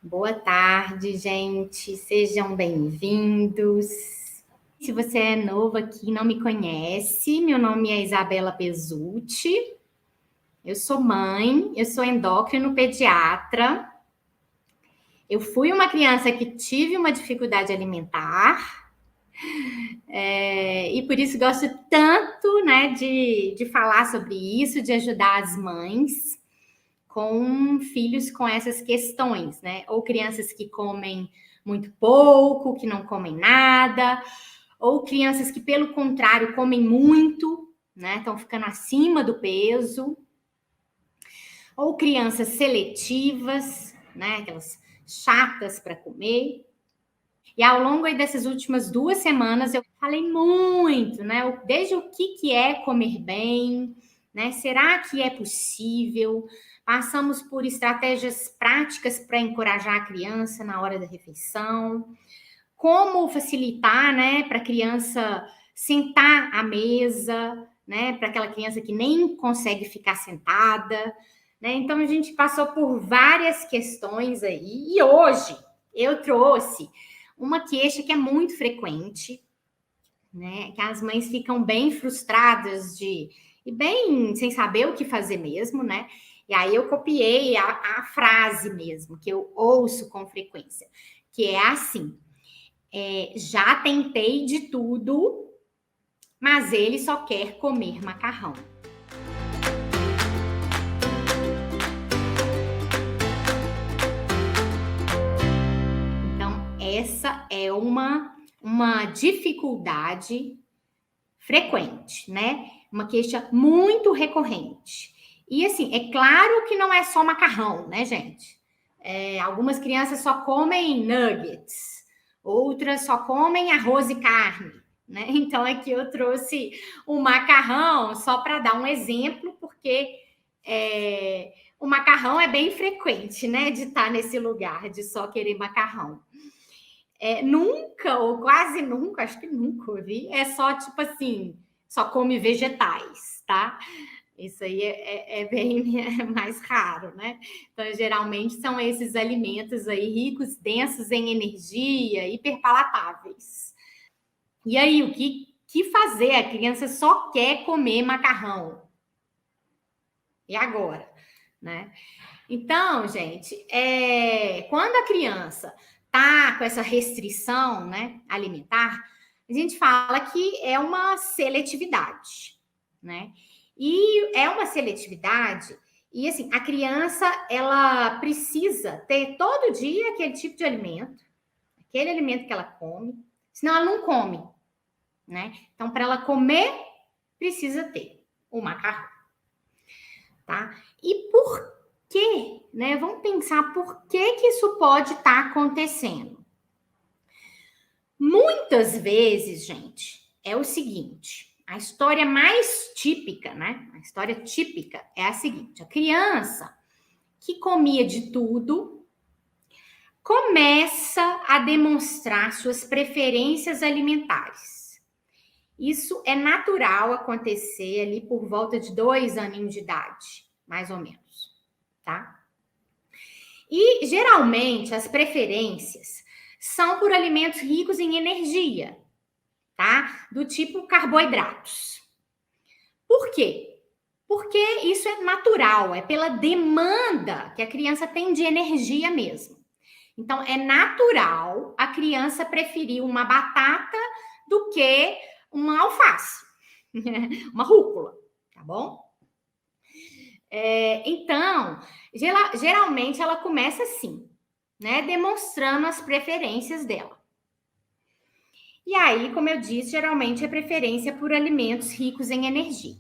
Boa tarde, gente. Sejam bem-vindos. Se você é novo aqui e não me conhece, meu nome é Isabela Pesutti. Eu sou mãe, eu sou endócrino pediatra. Eu fui uma criança que tive uma dificuldade alimentar. E por isso gosto tanto, né, de falar sobre isso, de ajudar as mães com filhos com essas questões, né? Ou crianças que comem muito pouco, que não comem nada, ou crianças que, pelo contrário, comem muito, né? Estão ficando acima do peso, ou crianças seletivas, né? Aquelas chatas para comer. E ao longo aí dessas últimas 2 semanas eu falei muito, né? Desde o que é comer bem, né? Será que é possível? Passamos por estratégias práticas para encorajar a criança na hora da refeição, como facilitar, né, para a criança sentar à mesa, né, para aquela criança que nem consegue ficar sentada, né? Então a gente passou por várias questões aí e hoje eu trouxe uma queixa que é muito frequente, né? Que as mães ficam bem frustradas e bem sem saber o que fazer mesmo, né? E aí eu copiei a frase mesmo, que eu ouço com frequência, que é assim: já tentei de tudo, mas ele só quer comer macarrão. Então, essa é uma dificuldade frequente, né? Uma queixa muito recorrente. E assim, é claro que não é só macarrão, né, gente? Algumas crianças só comem nuggets, outras só comem arroz e carne, né? Então aqui eu trouxe o macarrão só para dar um exemplo, porque o macarrão é bem frequente, né? De estar nesse lugar de só querer macarrão. Nunca, ou quase nunca, acho que nunca ouvi, é só tipo assim, só come vegetais, tá? Isso aí é bem mais raro, né? Então, geralmente são esses alimentos aí ricos, densos em energia, hiperpalatáveis. E aí, o que fazer? A criança só quer comer macarrão. E agora? Né? Então, gente, quando a criança tá com essa restrição, né, alimentar, a gente fala que é uma seletividade, né? E é uma seletividade e assim, a criança ela precisa ter todo dia aquele tipo de alimento, aquele alimento que ela come, senão ela não come, né? Então, para ela comer, precisa ter o macarrão, tá? E por quê, né? Vamos pensar por que isso pode estar acontecendo. Muitas vezes, gente, é o seguinte, a história mais típica, né? A história típica é a seguinte: a criança que comia de tudo começa a demonstrar suas preferências alimentares. Isso é natural acontecer ali por volta de 2 aninhos de idade, mais ou menos, tá? E geralmente as preferências são por alimentos ricos em energia, tá? Do tipo carboidratos. Por quê? Porque isso é natural, é pela demanda que a criança tem de energia mesmo. Então, é natural a criança preferir uma batata do que uma alface, uma rúcula, tá bom? Então, geralmente ela começa assim, né? Demonstrando as preferências dela. E aí, como eu disse, geralmente é preferência por alimentos ricos em energia.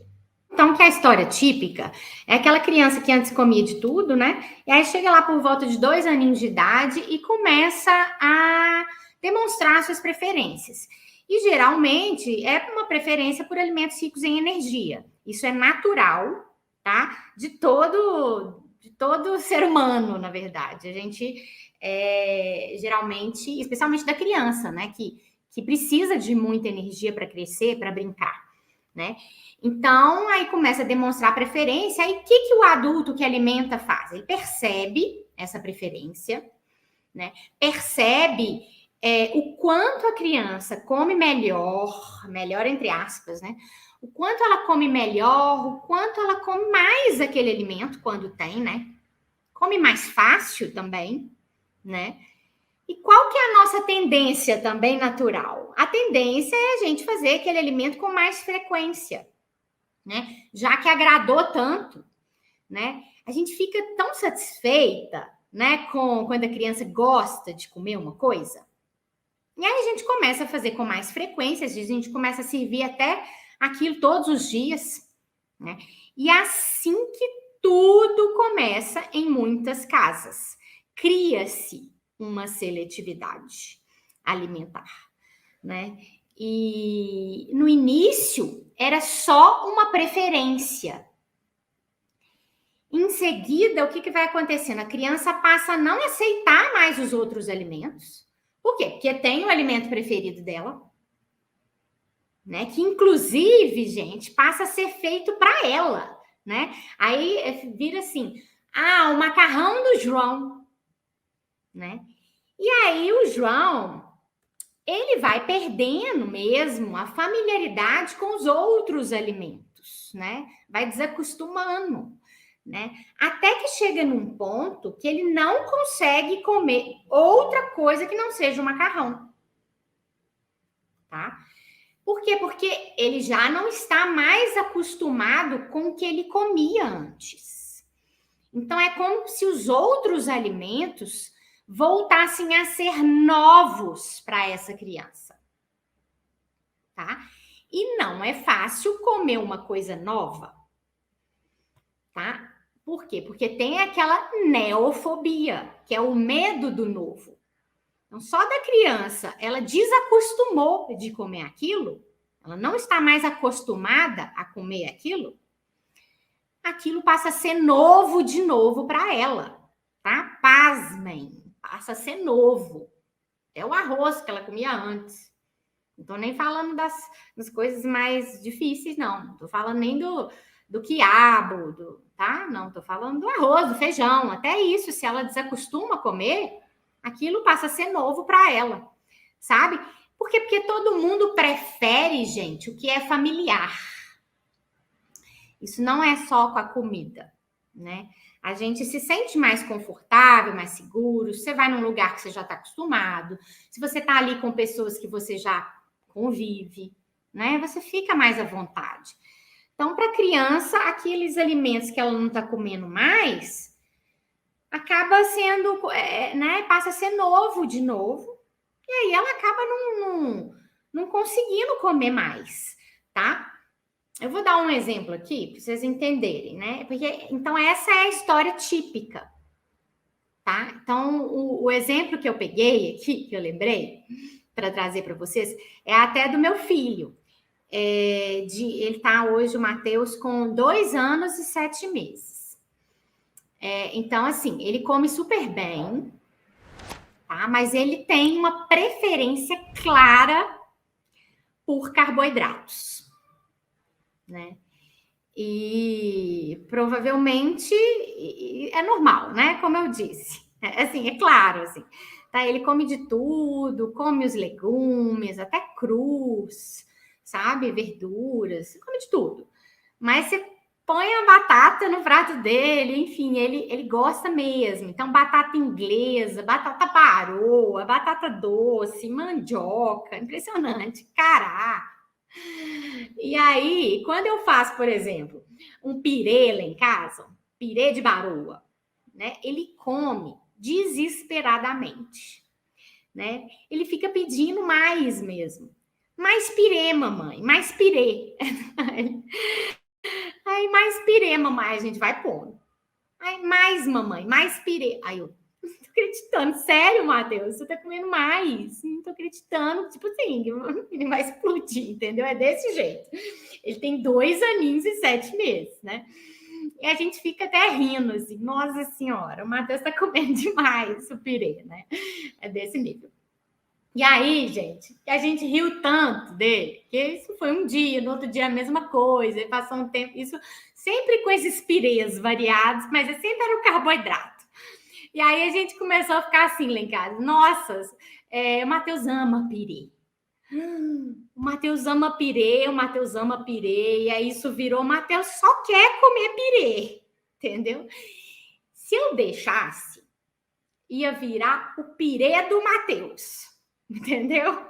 Então, que a história típica é aquela criança que antes comia de tudo, né? E aí chega lá por volta de 2 aninhos de idade e começa a demonstrar suas preferências. E geralmente é uma preferência por alimentos ricos em energia. Isso é natural, tá? De todo ser humano, na verdade. A gente geralmente, especialmente da criança, né? Que precisa de muita energia para crescer, para brincar, né? Então, aí começa a demonstrar preferência. Aí, o que o adulto que alimenta faz? Ele percebe essa preferência, né? Percebe o quanto a criança come melhor entre aspas, né? O quanto ela come melhor, o quanto ela come mais aquele alimento quando tem, né? Come mais fácil também, né? E qual que é a nossa tendência também natural? A tendência é a gente fazer aquele alimento com mais frequência, né? Já que agradou tanto, né? A gente fica tão satisfeita, né, com quando a criança gosta de comer uma coisa. E aí a gente começa a fazer com mais frequência, às vezes a gente começa a servir até aquilo todos os dias, né? E assim que tudo começa em muitas casas, cria-se uma seletividade alimentar, né? E no início era só uma preferência. Em seguida, o que vai acontecendo? A criança passa a não aceitar mais os outros alimentos. Por quê? Porque tem o alimento preferido dela, né? Que inclusive, gente, passa a ser feito para ela, né? Aí vira assim: o macarrão do João, né? E aí o João, ele vai perdendo mesmo a familiaridade com os outros alimentos, né? Vai desacostumando, né? Até que chega num ponto que ele não consegue comer outra coisa que não seja o macarrão, tá? Por quê? Porque ele já não está mais acostumado com o que ele comia antes. Então é como se os outros alimentos voltassem a ser novos para essa criança, tá? E não é fácil comer uma coisa nova, tá? Por quê? Porque tem aquela neofobia, que é o medo do novo. Então, só da criança, ela desacostumou de comer aquilo, ela não está mais acostumada a comer aquilo passa a ser novo de novo para ela, tá? Pasmem, passa a ser novo. É o arroz que ela comia antes. Não tô nem falando das coisas mais difíceis, não. Não tô falando nem do quiabo, tá? Não, tô falando do arroz, do feijão. Até isso, se ela desacostuma a comer, aquilo passa a ser novo para ela, sabe? Por quê? Porque todo mundo prefere, gente, o que é familiar. Isso não é só com a comida, né? A gente se sente mais confortável, mais seguro. Você vai num lugar que você já está acostumado. Se você está ali com pessoas que você já convive, né? Você fica mais à vontade. Então, para a criança, aqueles alimentos que ela não está comendo mais, acaba sendo, né? Passa a ser novo de novo. E aí ela acaba não conseguindo comer mais, tá? Eu vou dar um exemplo aqui para vocês entenderem, né? Porque então essa é a história típica, tá? Então o exemplo que eu peguei aqui, que eu lembrei para trazer para vocês, é até do meu filho. Ele está hoje, o Matheus, com 2 anos e 7 meses. Então, assim, ele come super bem, tá? Mas ele tem uma preferência clara por carboidratos, né? E provavelmente é normal, né? Como eu disse. Assim, é claro, assim. Tá? Ele come de tudo, come os legumes, até crus, sabe? Verduras, come de tudo. Mas você põe a batata no prato dele, enfim, ele gosta mesmo. Então, batata inglesa, batata baroa, batata doce, mandioca, impressionante, cará. E aí, quando eu faço, por exemplo, um pirê lá em casa, pirê de baroa, né? Ele come desesperadamente, né? Ele fica pedindo mais mesmo. Mais pirê, mamãe, mais pirê. Aí, mais pirê, mamãe, a gente vai pondo. Aí, mais, mamãe, mais pirê. Aí eu não tô acreditando. Sério, Matheus? Você tá comendo mais? Não tô acreditando. Tipo assim, ele vai explodir, entendeu? É desse jeito. Ele tem 2 aninhos e 7 meses, né? E a gente fica até rindo, assim. Nossa Senhora, o Matheus tá comendo demais o pirê, né? É desse nível. E aí, gente, a gente riu tanto dele, que isso foi um dia, no outro dia a mesma coisa, e passou um tempo, isso sempre com esses pirês variados, mas sempre era o carboidrato. E aí a gente começou a ficar assim lá em casa. Nossa, o Matheus ama pirê. O Matheus ama pirê, o Matheus ama pirê. E aí isso virou, o Matheus só quer comer pirê. Entendeu? Se eu deixasse, ia virar o pirê do Matheus. Entendeu?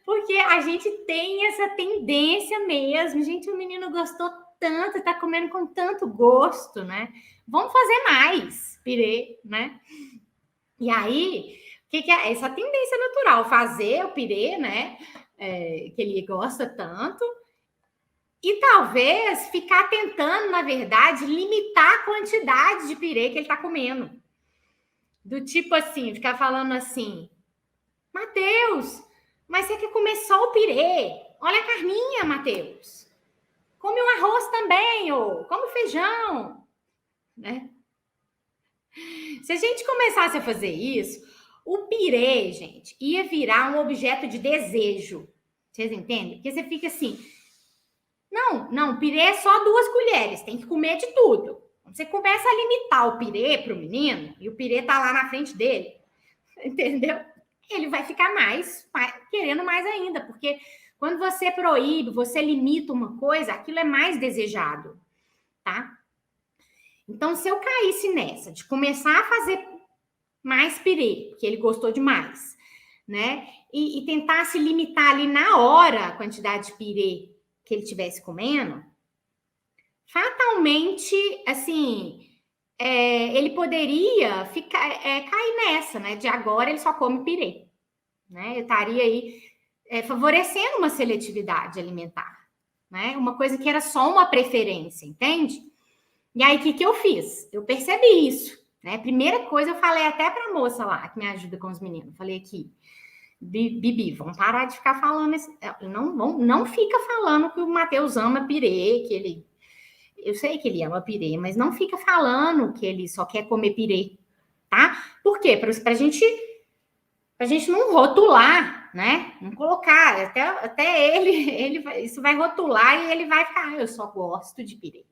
Porque a gente tem essa tendência mesmo. Gente, o menino gostou tanto, tá comendo com tanto gosto, né? Vamos fazer mais pirê, né? E aí, o que é essa tendência natural? Fazer o pirê, né? Que ele gosta tanto. E talvez ficar tentando, na verdade, limitar a quantidade de pirê que ele tá comendo. Do tipo assim, ficar falando assim, Matheus, mas você quer comer só o pirê? Olha a carninha, Matheus. Come um arroz também, ou come feijão, né? Se a gente começasse a fazer isso, o pirê, gente, ia virar um objeto de desejo. Vocês entendem? Porque você fica assim, não, pirê é só 2 colheres, tem que comer de tudo. Você começa a limitar o pirê para o menino, e o pirê tá lá na frente dele, entendeu? Ele vai ficar querendo mais ainda, porque quando você proíbe, você limita uma coisa, aquilo é mais desejado, tá? Então, se eu caísse nessa, de começar a fazer mais pirê, porque ele gostou demais, né? E tentasse limitar ali na hora a quantidade de pirê que ele estivesse comendo, fatalmente, assim, ele poderia cair nessa, né? De agora ele só come pirê, né? Eu estaria aí favorecendo uma seletividade alimentar, né? Uma coisa que era só uma preferência, entende? E aí, o que eu fiz? Eu percebi isso, né? Primeira coisa, eu falei até para a moça lá, que me ajuda com os meninos. Falei aqui, Bibi, vamos parar de ficar falando... Não fica falando que o Matheus ama pirê, que ele... Eu sei que ele ama pirê, mas não fica falando que ele só quer comer pirê, tá? Por quê? Pra gente não rotular, né? Não colocar, até isso vai rotular e ele vai ficar, eu só gosto de pirê.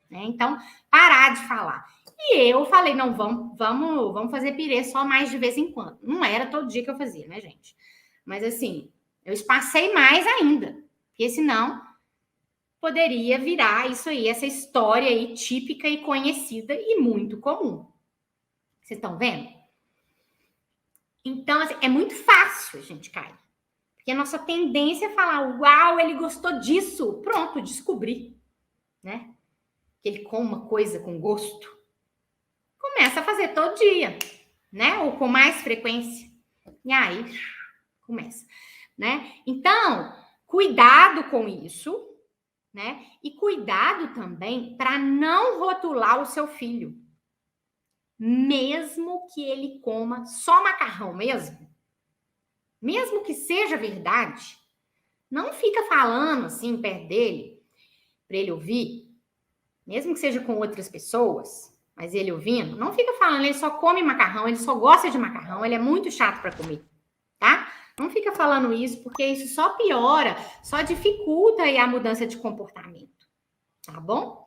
Né? Então, parar de falar. E eu falei, não, vamos fazer pirê só mais de vez em quando. Não era todo dia que eu fazia, né, gente? Mas assim, eu espacei mais ainda, porque senão poderia virar isso aí, essa história aí típica e conhecida e muito comum. Vocês estão vendo? Então, assim, é muito fácil a gente cair. Porque a nossa tendência é falar, uau, ele gostou disso. Pronto, descobri, né? Que ele come uma coisa com gosto. Começa a fazer todo dia, né? Ou com mais frequência. E aí, começa, né? Então, cuidado com isso, né? E cuidado também para não rotular o seu filho. Mesmo que ele coma só macarrão mesmo que seja verdade, não fica falando assim perto dele, para ele ouvir, mesmo que seja com outras pessoas, mas ele ouvindo, não fica falando, ele só come macarrão, ele só gosta de macarrão, ele é muito chato para comer, tá? Não fica falando isso, porque isso só piora, só dificulta aí a mudança de comportamento, tá bom?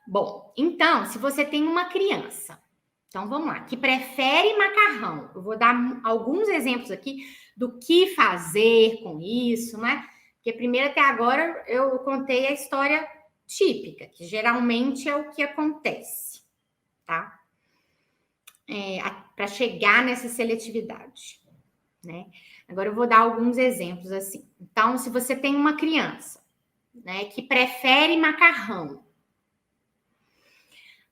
Bom, então, se você tem uma criança, então vamos lá, que prefere macarrão, eu vou dar alguns exemplos aqui do que fazer com isso, né? Porque primeiro até agora eu contei a história típica, que geralmente é o que acontece, tá? Para chegar nessa seletividade, né? Agora eu vou dar alguns exemplos assim. Então, se você tem uma criança, né, que prefere macarrão,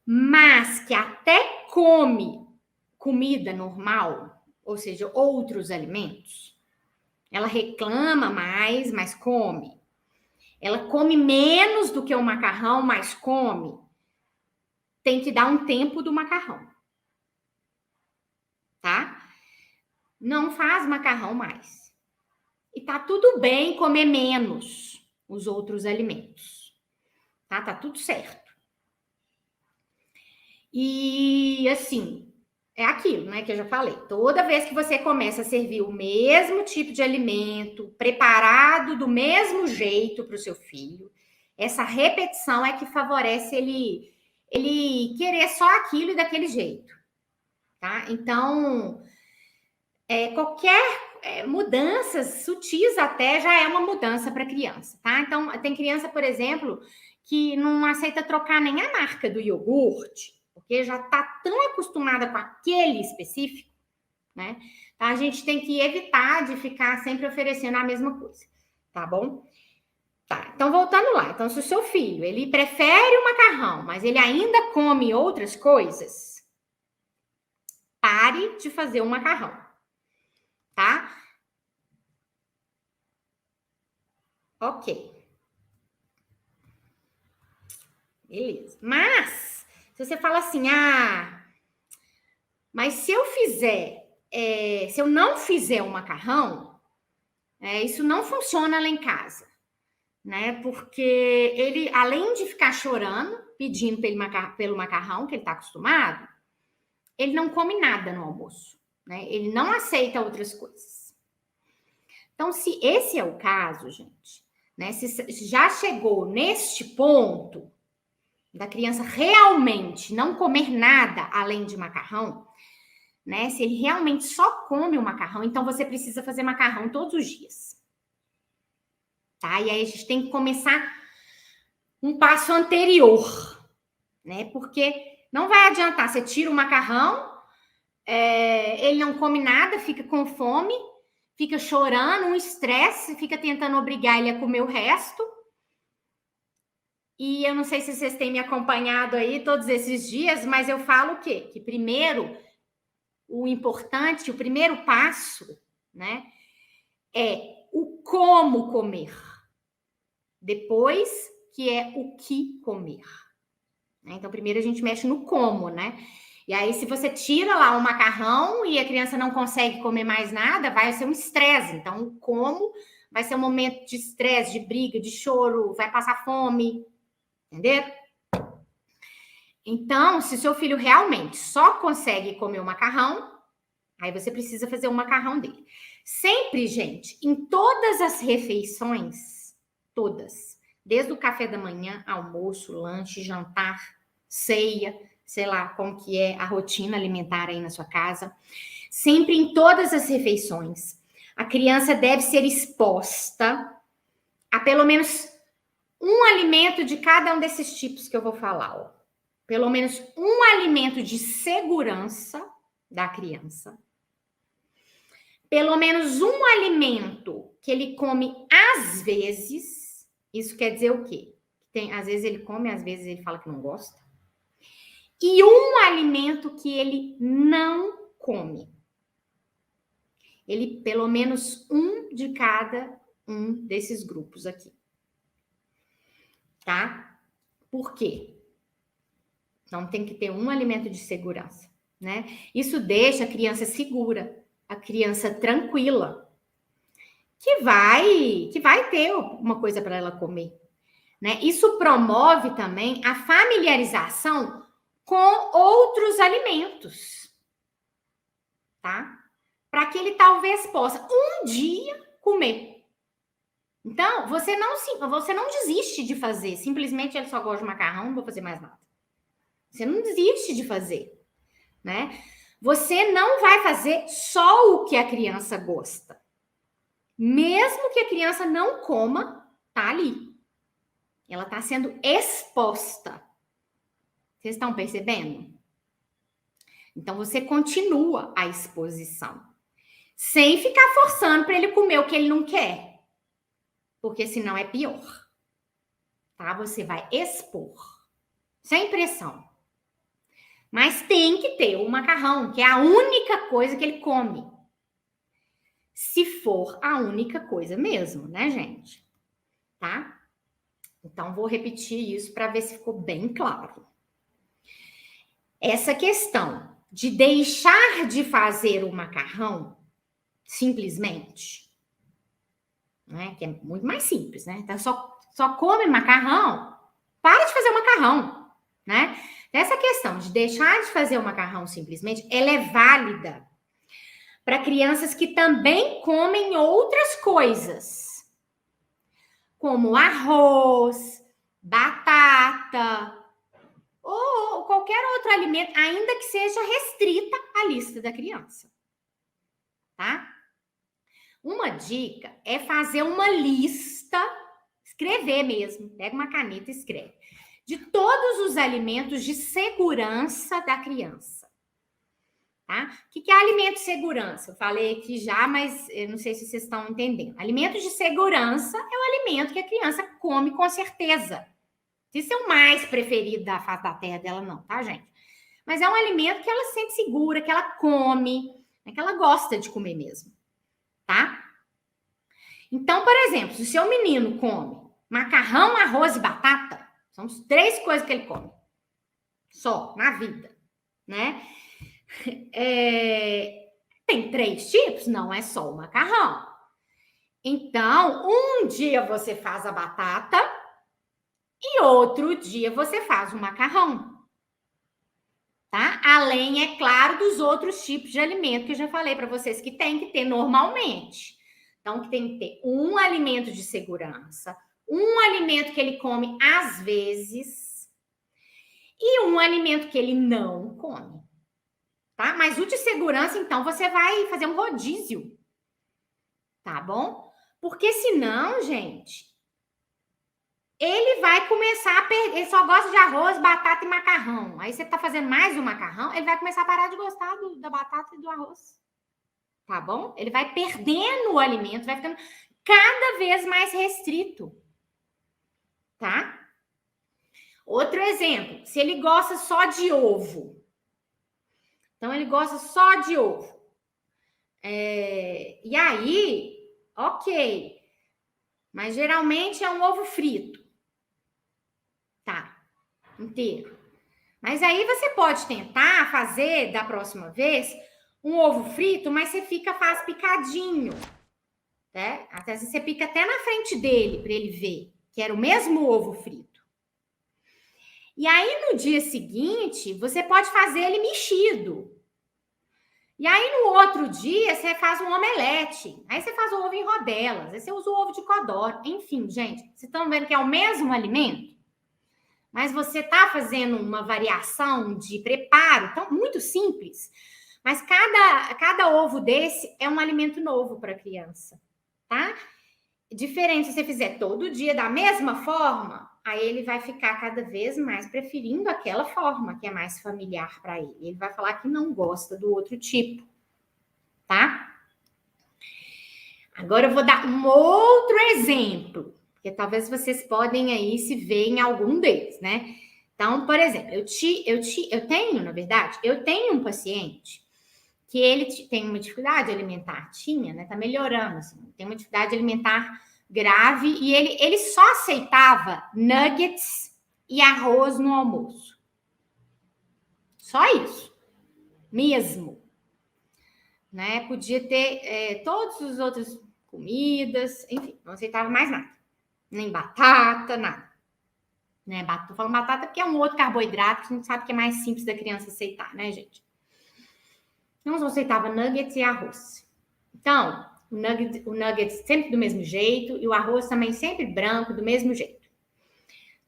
mas que até come comida normal, ou seja, outros alimentos, ela reclama mais, mas come. Ela come menos do que o macarrão, mas come. Tem que dar um tempo do macarrão. Tá? Não faz macarrão mais. E tá tudo bem comer menos os outros alimentos. Tá tudo certo. E assim, é aquilo, né, que eu já falei. Toda vez que você começa a servir o mesmo tipo de alimento, preparado do mesmo jeito para o seu filho, essa repetição é que favorece ele querer só aquilo e daquele jeito, tá? Então, qualquer mudanças sutis até já é uma mudança para a criança, tá? Então, tem criança, por exemplo, que não aceita trocar nem a marca do iogurte, porque já está tão acostumada com aquele específico, né? Então, a gente tem que evitar de ficar sempre oferecendo a mesma coisa, tá bom? Tá, então voltando lá. Então, se o seu filho, ele prefere o macarrão, mas ele ainda come outras coisas, pare de fazer o macarrão, tá? Ok. Beleza. Mas, se você fala assim, mas se eu fizer, se eu não fizer o macarrão, isso não funciona lá em casa, né? Porque ele, além de ficar chorando, pedindo pelo macarrão, que ele está acostumado, ele não come nada no almoço, né? Ele não aceita outras coisas. Então, se esse é o caso, gente, né? Se já chegou neste ponto da criança realmente não comer nada além de macarrão, né? Se ele realmente só come o macarrão, então você precisa fazer macarrão todos os dias. Tá? E aí a gente tem que começar um passo anterior, né? Porque não vai adiantar, você tira o macarrão, ele não come nada, fica com fome, fica chorando, um estresse, fica tentando obrigar ele a comer o resto. E eu não sei se vocês têm me acompanhado aí todos esses dias, mas eu falo o quê? Que primeiro, o importante, o primeiro passo, né, é o como comer. Depois, que é o que comer. Então, primeiro a gente mexe no como, né? E aí, se você tira lá o macarrão e a criança não consegue comer mais nada, vai ser um estresse. Então, o como vai ser um momento de estresse, de briga, de choro, vai passar fome, entendeu? Então, se seu filho realmente só consegue comer o macarrão, aí você precisa fazer o macarrão dele. Sempre, gente, em todas as refeições, todas, desde o café da manhã, almoço, lanche, jantar, ceia, sei lá como que é a rotina alimentar aí na sua casa, sempre em todas as refeições, a criança deve ser exposta a pelo menos um alimento de cada um desses tipos que eu vou falar, ó. Pelo menos um alimento de segurança da criança. Pelo menos um alimento que ele come às vezes. Isso quer dizer o quê? Às vezes ele come, às vezes ele fala que não gosta. E um alimento que ele não come. Ele, pelo menos um de cada um desses grupos aqui. Tá? Por quê? Então, tem que ter um alimento de segurança, né? Isso deixa a criança segura, a criança tranquila, que vai ter uma coisa para ela comer, né? Isso promove também a familiarização com outros alimentos, tá? Para que ele talvez possa um dia comer. Então, você não desiste de fazer, simplesmente ele só gosta de macarrão, não vou fazer mais nada. Você não desiste de fazer, né? Você não vai fazer só o que a criança gosta. Mesmo que a criança não coma, tá ali. Ela está sendo exposta. Vocês estão percebendo? Então, você continua a exposição. Sem ficar forçando para ele comer o que ele não quer. Porque senão é pior. Tá? Você vai expor. Sem pressão. Mas tem que ter o macarrão, que é a única coisa que ele come. Se for a única coisa mesmo, né, gente? Tá? Então, vou repetir isso para ver se ficou bem claro. Essa questão de deixar de fazer o macarrão, simplesmente, né, que é muito mais simples, né? Então, só come macarrão, para de fazer o macarrão, né? Essa questão de deixar de fazer o macarrão simplesmente, ela é válida para crianças que também comem outras coisas, como arroz, batata, ou qualquer outro alimento, ainda que seja restrita à lista da criança, tá? Uma dica é fazer uma lista, escrever mesmo, pega uma caneta e escreve, de todos os alimentos de segurança da criança. Tá? O que é alimento de segurança? Eu falei aqui já, mas eu não sei se vocês estão entendendo. Alimento de segurança é o alimento que a criança come com certeza. Esse é o mais preferido da face da terra dela, não, tá, gente? Mas é um alimento que ela se sente segura, que ela come, que ela gosta de comer mesmo, tá? Então, por exemplo, se o seu menino come macarrão, arroz e batata, são as 3 coisas que ele come. Só, na vida, né? Tem 3 tipos? Não é só o macarrão. Então, um dia você faz a batata e outro dia você faz o macarrão. Tá? Além, é claro, dos outros tipos de alimento que eu já falei para vocês que tem que ter normalmente. Então, que tem que ter um alimento de segurança, um alimento que ele come às vezes e um alimento que ele não come. Tá? Mas o de segurança, então, você vai fazer um rodízio. Tá bom? Porque senão, gente, ele vai começar a perder. Ele só gosta de arroz, batata e macarrão. Aí você tá fazendo mais um macarrão, ele vai começar a parar de gostar da batata e do arroz. Tá bom? Ele vai perdendo o alimento, vai ficando cada vez mais restrito. Tá? Outro exemplo, se ele gosta só de ovo. Então, ele gosta só de ovo. E aí, ok. Mas geralmente é um ovo frito. Tá, inteiro. Mas aí você pode tentar fazer, da próxima vez, um ovo frito, mas você faz picadinho. Né? Até você pica até na frente dele, para ele ver que era o mesmo ovo frito. E aí, no dia seguinte, você pode fazer ele mexido. E aí, no outro dia, você faz um omelete. Aí você faz o ovo em rodelas. Aí você usa o ovo de codorna. Enfim, gente, vocês estão vendo que é o mesmo alimento? Mas você está fazendo uma variação de preparo, então, muito simples. Mas cada ovo desse é um alimento novo para a criança, tá? Diferente se você fizer todo dia da mesma forma, aí ele vai ficar cada vez mais preferindo aquela forma que é mais familiar para ele. Ele vai falar que não gosta do outro tipo, tá? Agora eu vou dar um outro exemplo, porque talvez vocês podem aí se ver em algum deles, né? Então, por exemplo, eu tenho um paciente que ele tem uma dificuldade alimentar, né? Tá melhorando, assim, tem uma dificuldade alimentar grave e ele só aceitava nuggets e arroz no almoço. Só isso. Mesmo. Né? Podia ter todas as outras comidas, enfim, não aceitava mais nada. Nem batata, nada. Né? Tô falando batata porque é um outro carboidrato que a gente sabe que é mais simples da criança aceitar, né, gente? Não só aceitava nuggets e arroz. Então, o nugget sempre do mesmo jeito e o arroz também sempre branco, do mesmo jeito.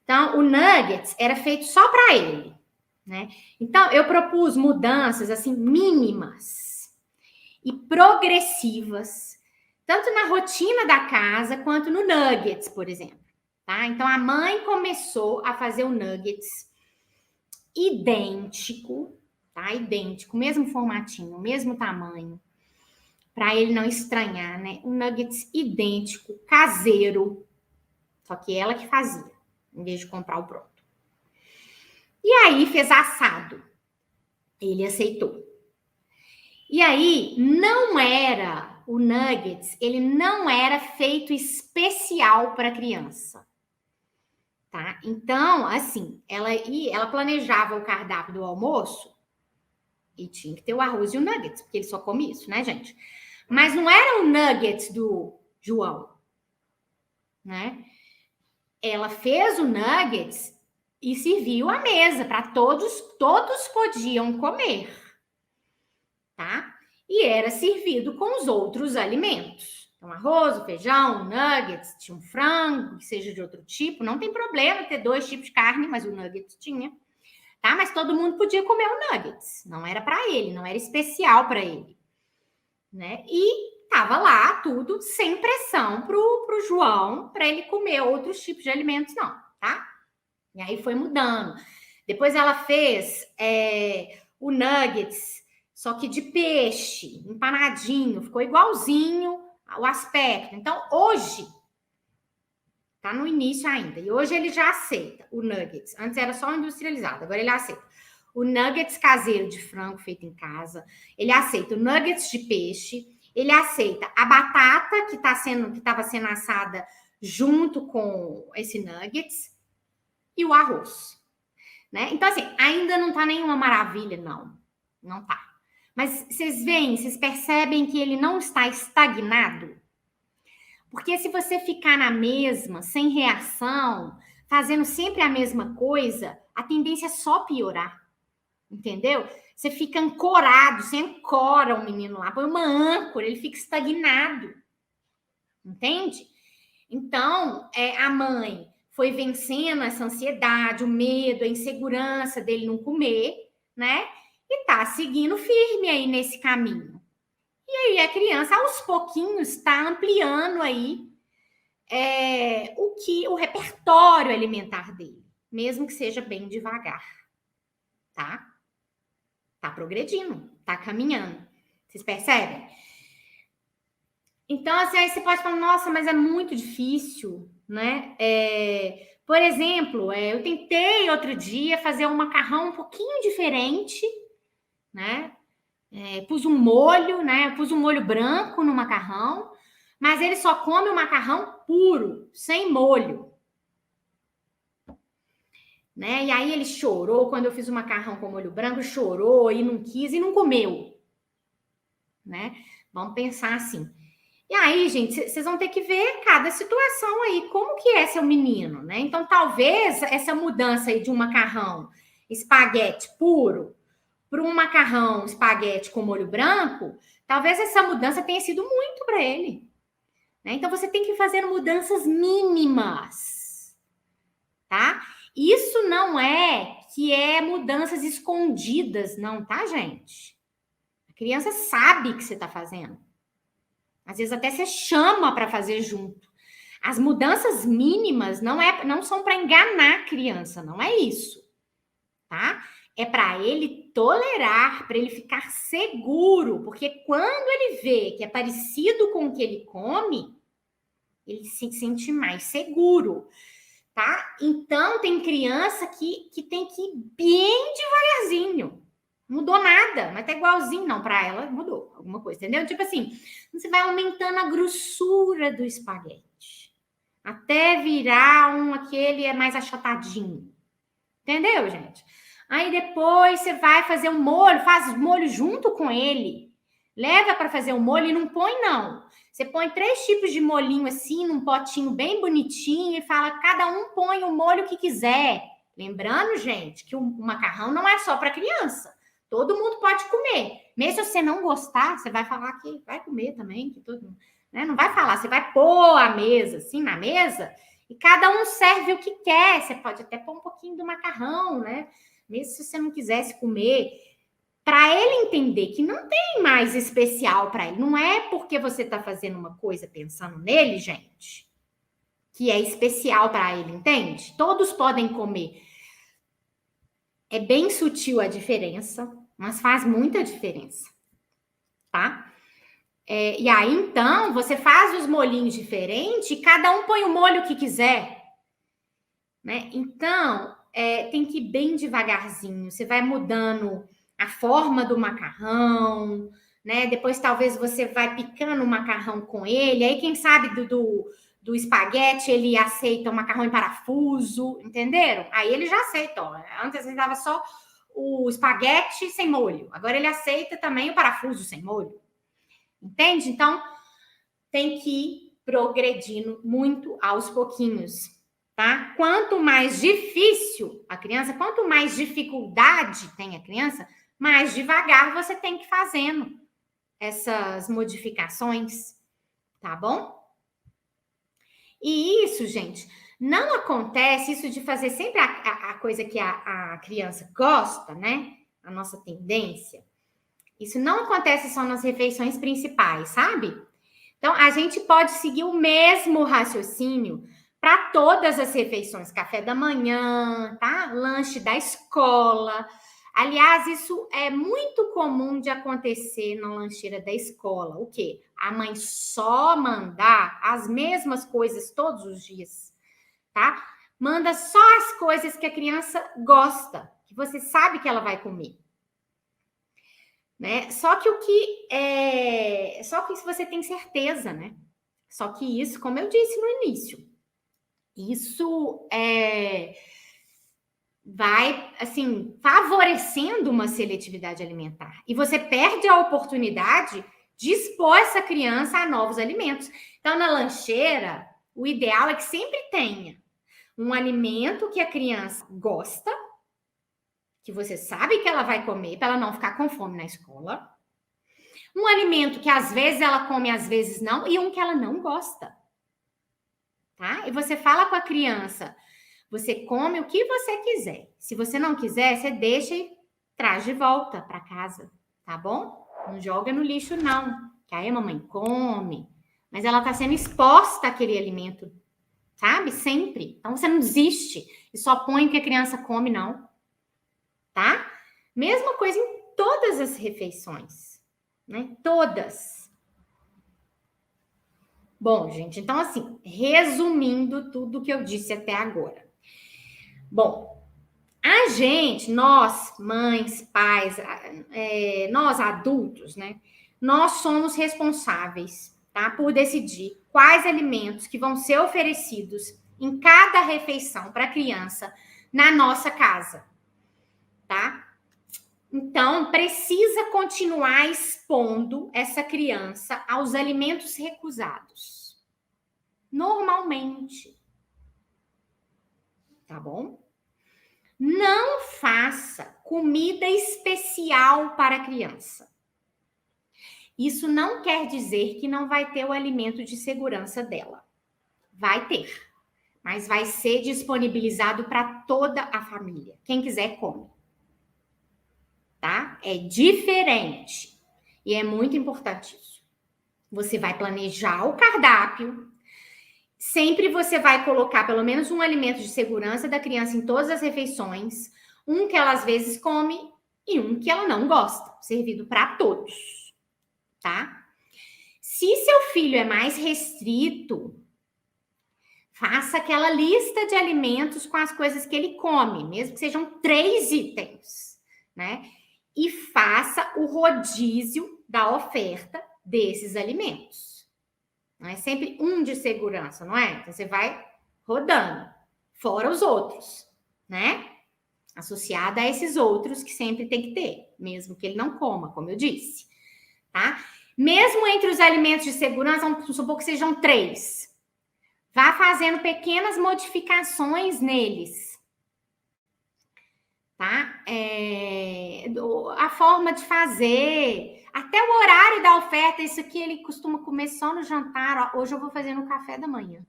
Então, o nuggets era feito só para ele, né? Então, eu propus mudanças, assim, mínimas e progressivas, tanto na rotina da casa quanto no nuggets, por exemplo. Tá? Então, a mãe começou a fazer o nuggets idêntico, tá? Idêntico, mesmo formatinho, mesmo tamanho, para ele não estranhar, né? Um nuggets idêntico, caseiro, só que ela que fazia, em vez de comprar o pronto. E aí fez assado. Ele aceitou. E aí não era o nuggets, ele não era feito especial para criança. Tá? Então, assim, ela planejava o cardápio do almoço e tinha que ter o arroz e o nuggets, porque ele só come isso, né, gente? Mas não era o nuggets do João, né? Ela fez o nuggets e serviu à mesa para todos podiam comer, tá? E era servido com os outros alimentos. Então, arroz, feijão, nuggets, tinha um frango, que seja de outro tipo, não tem problema ter 2 tipos de carne, mas o nuggets tinha. tá? Mas todo mundo podia comer o nuggets. Não era para ele, não era especial para ele, né? E tava lá tudo sem pressão pro João para ele comer outros tipos de alimentos, não, tá? E aí foi mudando. Depois ela fez o nuggets, só que de peixe, empanadinho, ficou igualzinho o aspecto. Então, hoje, tá no início ainda, e hoje ele já aceita o nuggets. Antes era só industrializado, agora ele aceita o nuggets caseiro de frango feito em casa, ele aceita o nuggets de peixe, ele aceita a batata que estava sendo assada junto com esse nuggets e o arroz, né? Então, assim, ainda não tá nenhuma maravilha, não. Não tá. Mas vocês veem, vocês percebem que ele não está estagnado? Porque se você ficar na mesma, sem reação, fazendo sempre a mesma coisa, a tendência é só piorar. Entendeu? Você fica ancorado, você ancora o menino lá, põe uma âncora, ele fica estagnado. Entende? Então, a mãe foi vencendo essa ansiedade, o medo, a insegurança dele não comer, né? E tá seguindo firme aí nesse caminho. E aí a criança, aos pouquinhos, está ampliando aí o repertório alimentar dele, mesmo que seja bem devagar, tá? Tá progredindo, tá caminhando. Vocês percebem? Então, assim, aí você pode falar, nossa, mas é muito difícil, né? Por exemplo, eu tentei outro dia fazer um macarrão um pouquinho diferente, né? Pus um molho, né? Pus um molho branco no macarrão, mas ele só come o macarrão puro, sem molho. Né? E aí ele chorou quando eu fiz o macarrão com molho branco, chorou e não quis e não comeu, né? Vamos pensar assim. E aí, gente, vocês vão ter que ver cada situação aí, como que é seu menino, né? Então, talvez essa mudança aí de um macarrão espaguete puro para um macarrão espaguete com molho branco, talvez essa mudança tenha sido muito para ele, né? Então, você tem que fazer mudanças mínimas, tá? Isso não que é mudanças escondidas, não, tá, gente? A criança sabe que você está fazendo. Às vezes até você chama para fazer junto. As mudanças mínimas não são para enganar a criança, não é isso, tá? É para ele tolerar, para ele ficar seguro, porque quando ele vê que é parecido com o que ele come, ele se sente mais seguro. Tá? Então, tem criança que tem que ir bem devagarzinho. Mudou nada, mas tá igualzinho. Não, para ela mudou alguma coisa, entendeu? Tipo assim, você vai aumentando a grossura do espaguete. Até virar aquele mais achatadinho. Entendeu, gente? Aí depois você vai fazer um molho, faz o molho junto com ele. Leva para fazer o molho e não põe, não. Você põe 3 tipos de molhinho assim, num potinho bem bonitinho e fala, cada um põe o molho que quiser. Lembrando, gente, que o macarrão não é só para criança. Todo mundo pode comer. Mesmo se você não gostar, você vai falar que vai comer também, que todo, né? Não vai falar, você vai pôr a mesa, assim, na mesa, e cada um serve o que quer. Você pode até pôr um pouquinho do macarrão, né? Mesmo se você não quisesse comer, para ele entender que não tem mais especial para ele. Não é porque você está fazendo uma coisa pensando nele, gente, que é especial para ele, entende? Todos podem comer. É bem sutil a diferença, mas faz muita diferença, tá? E aí, então, você faz os molhinhos diferentes e cada um põe o molho que quiser, né? Então, tem que ir bem devagarzinho. Você vai mudando a forma do macarrão, né? Depois, talvez, você vai picando o macarrão com ele. Aí, quem sabe do espaguete, ele aceita o macarrão em parafuso, entenderam? Aí ele já aceita, ó. Antes ele dava só o espaguete sem molho. Agora ele aceita também o parafuso sem molho. Entende? Então, tem que ir progredindo muito aos pouquinhos, tá? Quanto mais difícil a criança, quanto mais dificuldade tem a criança, mais devagar você tem que ir fazendo essas modificações, tá bom? E isso, gente, Não acontece isso de fazer sempre a coisa que a criança gosta, né? A nossa tendência. Isso não acontece só nas refeições principais, sabe? Então, a gente pode seguir o mesmo raciocínio para todas as refeições, café da manhã, tá? Lanche da escola. Aliás, isso é muito comum de acontecer na lancheira da escola. O quê? A mãe só mandar as mesmas coisas todos os dias, tá? Manda só as coisas que a criança gosta, que você sabe que ela vai comer. Né? Só que isso você tem certeza, né? Só que isso, como eu disse no início, isso vai, assim, favorecendo uma seletividade alimentar. E você perde a oportunidade de expor essa criança a novos alimentos. Então, na lancheira, o ideal é que sempre tenha um alimento que a criança gosta, que você sabe que ela vai comer, para ela não ficar com fome na escola. Um alimento que às vezes ela come, às vezes não, e um que ela não gosta. Tá? E você fala com a criança, você come o que você quiser. Se você não quiser, você deixa e traz de volta para casa, tá bom? Não joga no lixo, não. Que aí a mamãe come, mas ela está sendo exposta àquele alimento, sabe? Sempre. Então você não desiste e só põe o que a criança come, não. Tá? Mesma coisa em todas as refeições, né? Todas. Bom, gente, então assim, resumindo tudo que eu disse até agora. Bom, a gente, nós, mães, pais, nós adultos, né? Nós somos responsáveis, tá? Por decidir quais alimentos que vão ser oferecidos em cada refeição para a criança na nossa casa, tá? Então, precisa continuar expondo essa criança aos alimentos recusados. Normalmente. Tá bom? Não faça comida especial para a criança. Isso não quer dizer que não vai ter o alimento de segurança dela. Vai ter. Mas vai ser disponibilizado para toda a família. Quem quiser, come. Tá? É diferente. E é muito importante isso. Você vai planejar o cardápio. Sempre você vai colocar pelo menos um alimento de segurança da criança em todas as refeições. Um que ela às vezes come e um que ela não gosta. Servido para todos. Tá? Se seu filho é mais restrito, faça aquela lista de alimentos com as coisas que ele come. Mesmo que sejam 3 itens. Né? E faça o rodízio da oferta desses alimentos. Não é sempre um de segurança, não é? Então, você vai rodando, fora os outros, né? Associada a esses outros que sempre tem que ter, mesmo que ele não coma, como eu disse, tá? Mesmo entre os alimentos de segurança, vamos supor que sejam 3. Vá fazendo pequenas modificações neles. Tá? A forma de fazer, até o horário da oferta, isso aqui ele costuma comer só no jantar, ó, hoje eu vou fazer no café da manhã.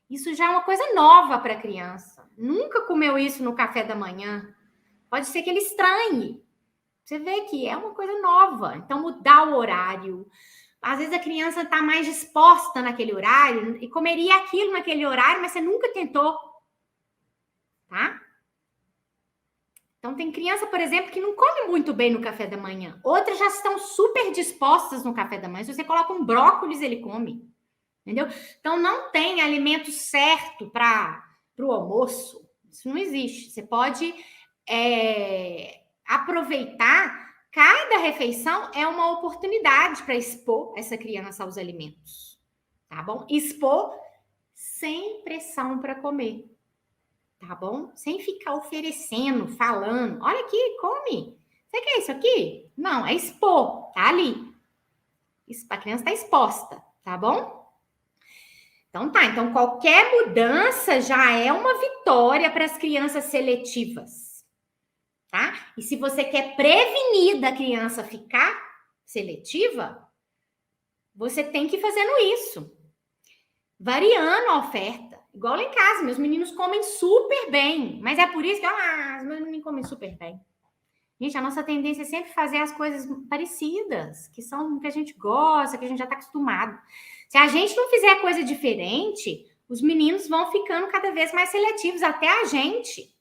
Isso já é uma coisa nova para a criança. Nunca comeu isso no café da manhã. Pode ser que ele estranhe. Você vê que é uma coisa nova. Então, mudar o horário. Às vezes a criança está mais disposta naquele horário e comeria aquilo naquele horário, mas você nunca tentou. Tá? Então, tem criança, por exemplo, que não come muito bem no café da manhã. Outras já estão super dispostas no café da manhã. Se você coloca um brócolis, ele come. Entendeu? Então, não tem alimento certo para o almoço. Isso não existe. Você pode aproveitar. Cada refeição é uma oportunidade para expor essa criança aos alimentos. Tá bom? Expor sem pressão para comer. Tá bom? Sem ficar oferecendo, falando. Olha aqui, come. Você quer isso aqui? Não, é expor. Tá ali. Isso, a criança está exposta. Tá bom? Então tá. Então, qualquer mudança já é uma vitória para as crianças seletivas. Tá? E se você quer prevenir da criança ficar seletiva, você tem que ir fazendo isso. Variando a oferta. Igual lá em casa, meus meninos comem super bem, mas é por isso que os meus meninos comem super bem. Gente, a nossa tendência é sempre fazer as coisas parecidas, que são que a gente gosta, que a gente já está acostumado. Se a gente não fizer coisa diferente, os meninos vão ficando cada vez mais seletivos, até a gente.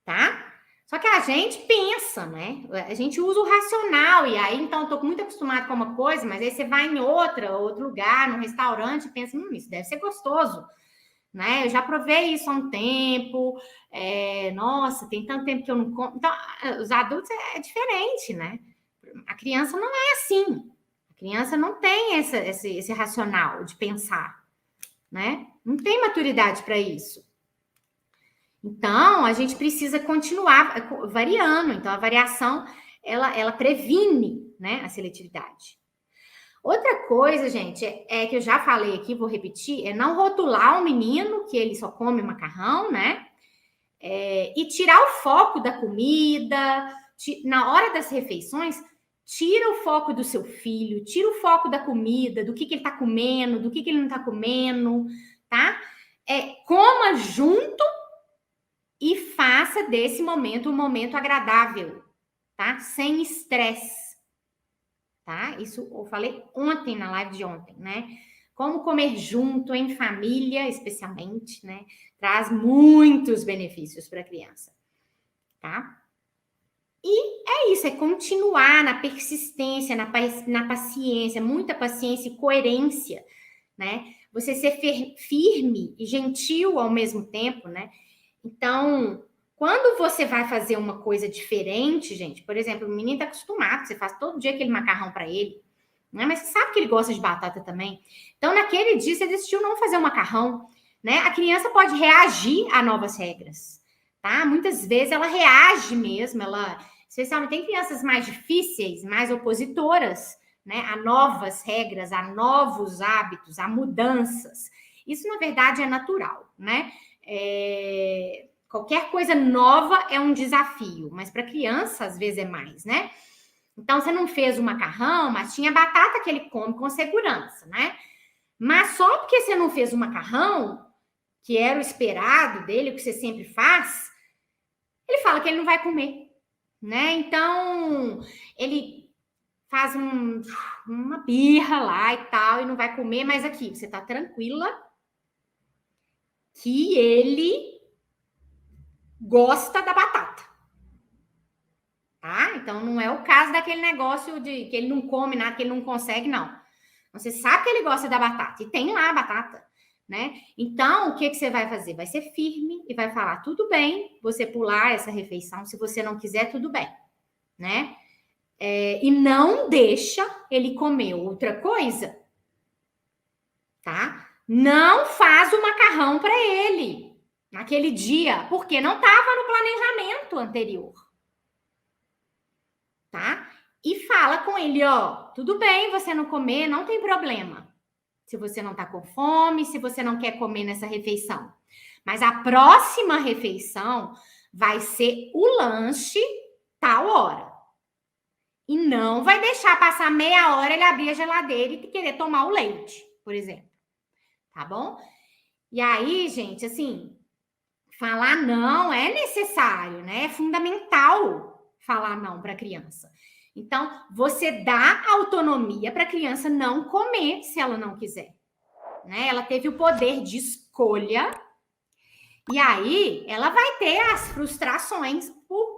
Tá? Só que a gente pensa, né? A gente usa o racional, e aí, então, eu tô muito acostumado com uma coisa, mas aí você vai em outro lugar, num restaurante, e pensa, isso deve ser gostoso, né? Eu já provei isso há um tempo, nossa, tem tanto tempo que eu não como. Então, os adultos é diferente, né? A criança não é assim. A criança não tem esse racional de pensar, né? Não tem maturidade para isso. Então, a gente precisa continuar variando. Então, a variação, ela previne, né, a seletividade. Outra coisa, gente, é que eu já falei aqui, vou repetir, é não rotular o menino que ele só come macarrão, né? E tirar o foco da comida. Na hora das refeições, tira o foco do seu filho, tira o foco da comida, do que ele tá comendo, do que ele não tá comendo, tá? Coma junto e faça desse momento um momento agradável, tá? Sem estresse, tá? Isso eu falei ontem, na live de ontem, né? Como comer junto, em família, especialmente, né? Traz muitos benefícios para a criança, tá? E é isso, é continuar na persistência, na paciência, muita paciência e coerência, né? Você ser firme e gentil ao mesmo tempo, né? Então, quando você vai fazer uma coisa diferente, gente, por exemplo, o menino está acostumado, você faz todo dia aquele macarrão para ele, né? Mas você sabe que ele gosta de batata também. Então, naquele dia, você decidiu não fazer o macarrão, né? A criança pode reagir a novas regras, tá? Muitas vezes ela reage mesmo, especialmente tem crianças mais difíceis, mais opositoras, né? A novas regras, a novos hábitos, a mudanças. Isso, na verdade, é natural, né? Qualquer coisa nova é um desafio, mas para criança às vezes é mais, né? Então você não fez o macarrão, mas tinha batata que ele come com segurança, né? Mas só porque você não fez o macarrão, que era o esperado dele, o que você sempre faz, ele fala que ele não vai comer, né? Então ele faz uma birra lá e tal e não vai comer, mas aqui você tá tranquila que ele gosta da batata, tá? Então, não é o caso daquele negócio de que ele não come nada, que ele não consegue, não. Você sabe que ele gosta da batata, e tem lá a batata, né? Então, o que você vai fazer? Vai ser firme e vai falar, tudo bem você pular essa refeição, se você não quiser, tudo bem, né? E não deixa ele comer outra coisa, tá? Não faz o macarrão para ele naquele dia, porque não estava no planejamento anterior, tá? E fala com ele, ó, tudo bem você não comer, não tem problema. Se você não tá com fome, se você não quer comer nessa refeição. Mas a próxima refeição vai ser o lanche tal hora. E não vai deixar passar meia hora ele abrir a geladeira e querer tomar o leite, por exemplo. Tá bom? E aí, gente, assim, falar não é necessário, né? É fundamental falar não para a criança. Então, você dá autonomia para a criança não comer se ela não quiser, né? Ela teve o poder de escolha e aí ela vai ter as frustrações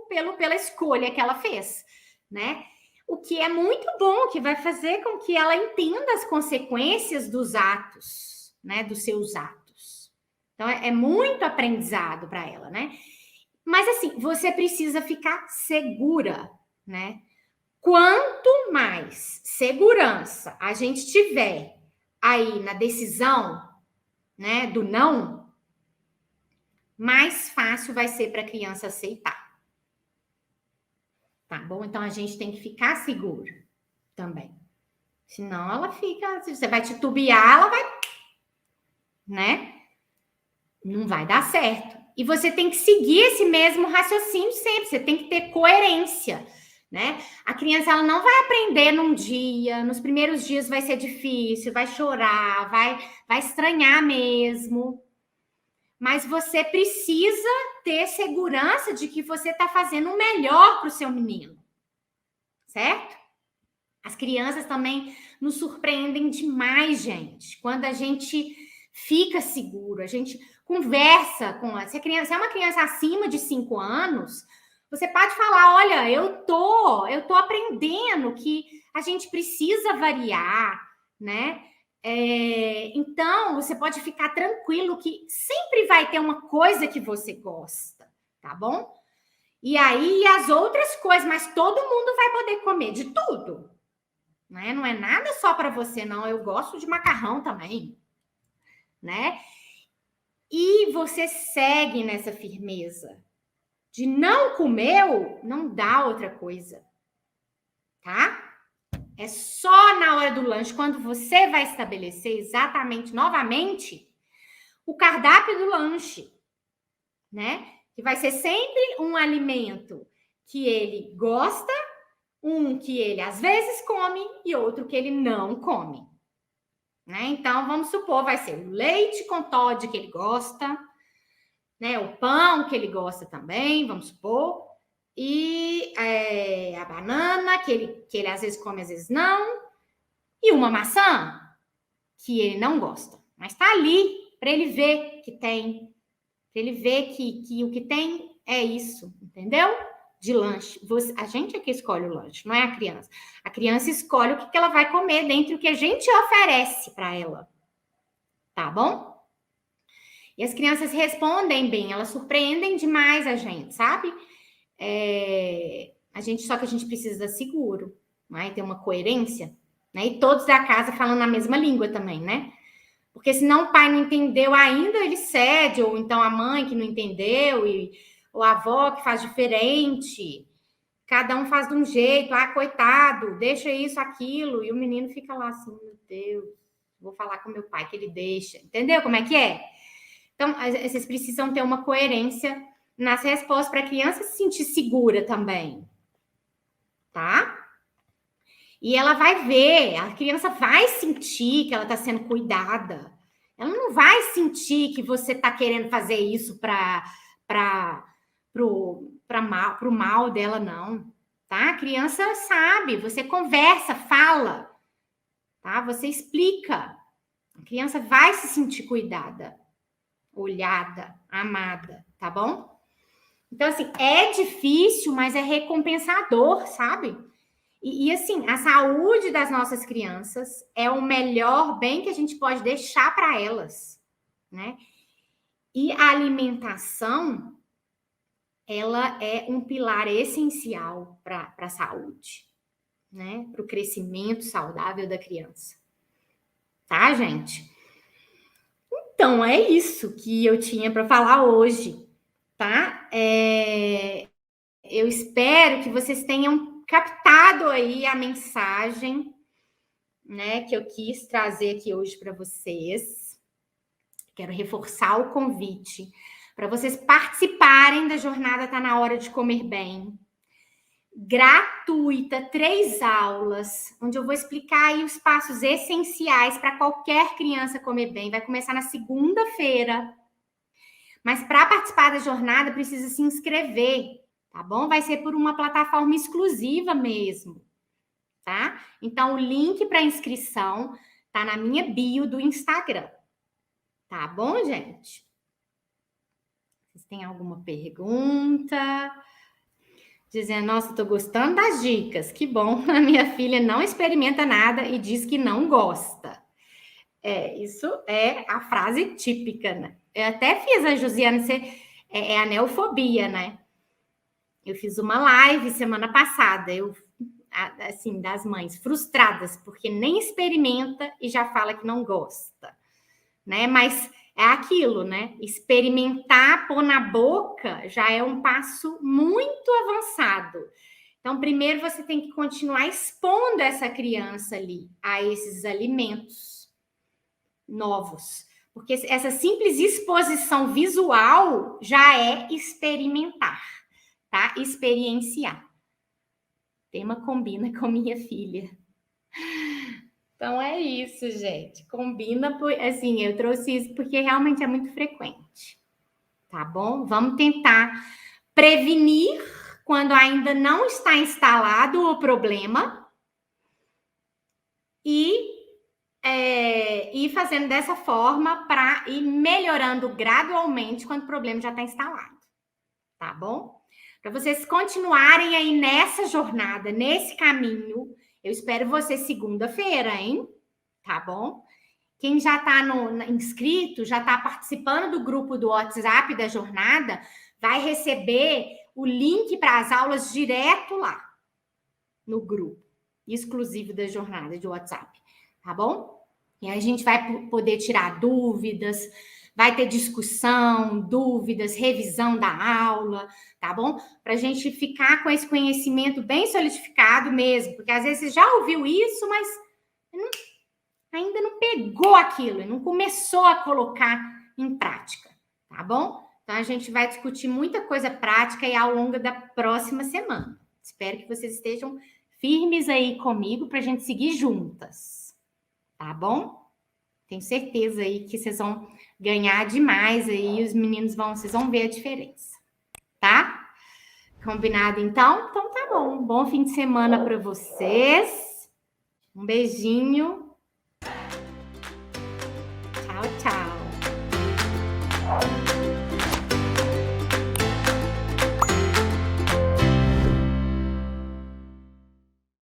pela escolha que ela fez, né? O que é muito bom, que vai fazer com que ela entenda as consequências dos atos, né? Dos seus atos. Então, é muito aprendizado para ela, né? Mas, assim, você precisa ficar segura, né? Quanto mais segurança a gente tiver aí na decisão, né, do não, mais fácil vai ser para a criança aceitar. Tá bom? Então, a gente tem que ficar seguro também. Senão, ela fica... Se você vai titubear, ela vai... né? Não vai dar certo. E você tem que seguir esse mesmo raciocínio sempre. Você tem que ter coerência, né? A criança ela não vai aprender num dia, nos primeiros dias vai ser difícil, vai chorar, vai estranhar mesmo. Mas você precisa ter segurança de que você está fazendo o melhor para o seu menino, certo? As crianças também nos surpreendem demais, gente. Quando a gente fica seguro, a gente conversa com ela. Se é uma criança acima de 5 anos, você pode falar, olha, eu tô aprendendo que a gente precisa variar, né? Então, você pode ficar tranquilo que sempre vai ter uma coisa que você gosta, tá bom? E aí, as outras coisas, mas todo mundo vai poder comer de tudo, né? Não é nada só para você, não. Eu gosto de macarrão também, né? E você segue nessa firmeza de não comeu, não dá outra coisa, tá? É só na hora do lanche, quando você vai estabelecer exatamente, novamente, o cardápio do lanche, né? Que vai ser sempre um alimento que ele gosta, um que ele às vezes come e outro que ele não come, né? Então, vamos supor, vai ser o leite com Toddy que ele gosta, né? O pão que ele gosta também, vamos supor, e a banana que ele às vezes come, às vezes não, e uma maçã que ele não gosta, mas tá ali para ele ver que tem, para ele ver que o que tem é isso, entendeu? De lanche. A gente é que escolhe o lanche, não é a criança. A criança escolhe o que ela vai comer dentro do que a gente oferece para ela, tá bom? E as crianças respondem bem, elas surpreendem demais a gente, sabe? Só que a gente precisa seguro, né? Ter uma coerência, né? E todos da casa falando a mesma língua também, né? Porque senão o pai não entendeu ainda, ele cede, ou então a mãe que não entendeu, ou a avó que faz diferente. Cada um faz de um jeito, coitado, deixa isso, aquilo, e o menino fica lá assim, meu Deus, vou falar com meu pai que ele deixa. Entendeu como é que é? Então, vocês precisam ter uma coerência nas respostas para a criança se sentir segura também, tá? E ela vai ver, a criança vai sentir que ela está sendo cuidada. Ela não vai sentir que você está querendo fazer isso para o mal dela, não. Tá? A criança sabe, você conversa, fala, tá? Você explica. A criança vai se sentir cuidada, olhada, amada, tá bom? Então, assim, é difícil, mas é recompensador, sabe? E assim, a saúde das nossas crianças é o melhor bem que a gente pode deixar para elas, né? E a alimentação, ela é um pilar essencial para a saúde, né? Para o crescimento saudável da criança. Tá, gente? Então, é isso que eu tinha para falar hoje, tá? Eu espero que vocês tenham captado aí a mensagem, né, que eu quis trazer aqui hoje para vocês. Quero reforçar o convite para vocês participarem da jornada Tá na Hora de Comer Bem. Gratuita, 3 aulas, onde eu vou explicar aí os passos essenciais para qualquer criança comer bem. Vai começar na segunda-feira. Mas para participar da jornada, precisa se inscrever, tá bom? Vai ser por uma plataforma exclusiva mesmo, tá? Então, o link para inscrição tá na minha bio do Instagram. Tá bom, gente? Vocês têm alguma pergunta? Dizendo, nossa, tô gostando das dicas. Que bom. A minha filha não experimenta nada e diz que não gosta. Isso é a frase típica, né? Eu até fiz a Josiane ser a neofobia, né? Eu fiz uma live semana passada, assim, das mães frustradas, porque nem experimenta e já fala que não gosta, né? Mas é aquilo, né? Experimentar, pôr na boca, já é um passo muito avançado. Então, primeiro você tem que continuar expondo essa criança ali a esses alimentos novos, porque essa simples exposição visual já é experimentar, tá? Experienciar. tema combina com minha filha. Então é isso, gente. Combina, assim, eu trouxe isso porque realmente é muito frequente. Tá bom? Vamos tentar prevenir quando ainda não está instalado o problema e ir fazendo dessa forma para ir melhorando gradualmente quando o problema já está instalado. Tá bom? Para vocês continuarem aí nessa jornada, nesse caminho, eu espero você segunda-feira, hein? Tá bom? Quem já está inscrito, já está participando do grupo do WhatsApp da jornada, vai receber o link para as aulas direto lá no grupo exclusivo da jornada de WhatsApp, tá bom? E aí a gente vai poder tirar dúvidas, vai ter discussão, dúvidas, revisão da aula, tá bom? Para a gente ficar com esse conhecimento bem solidificado mesmo, porque às vezes você já ouviu isso, mas ainda não pegou aquilo, não começou a colocar em prática, tá bom? Então a gente vai discutir muita coisa prática aí ao longo da próxima semana. Espero que vocês estejam firmes aí comigo para a gente seguir juntas, tá bom? Tenho certeza aí que vocês vão ganhar demais aí, os meninos vocês vão ver a diferença, tá? Combinado então? Então tá bom. Bom fim de semana para vocês. Um beijinho. Tchau, tchau.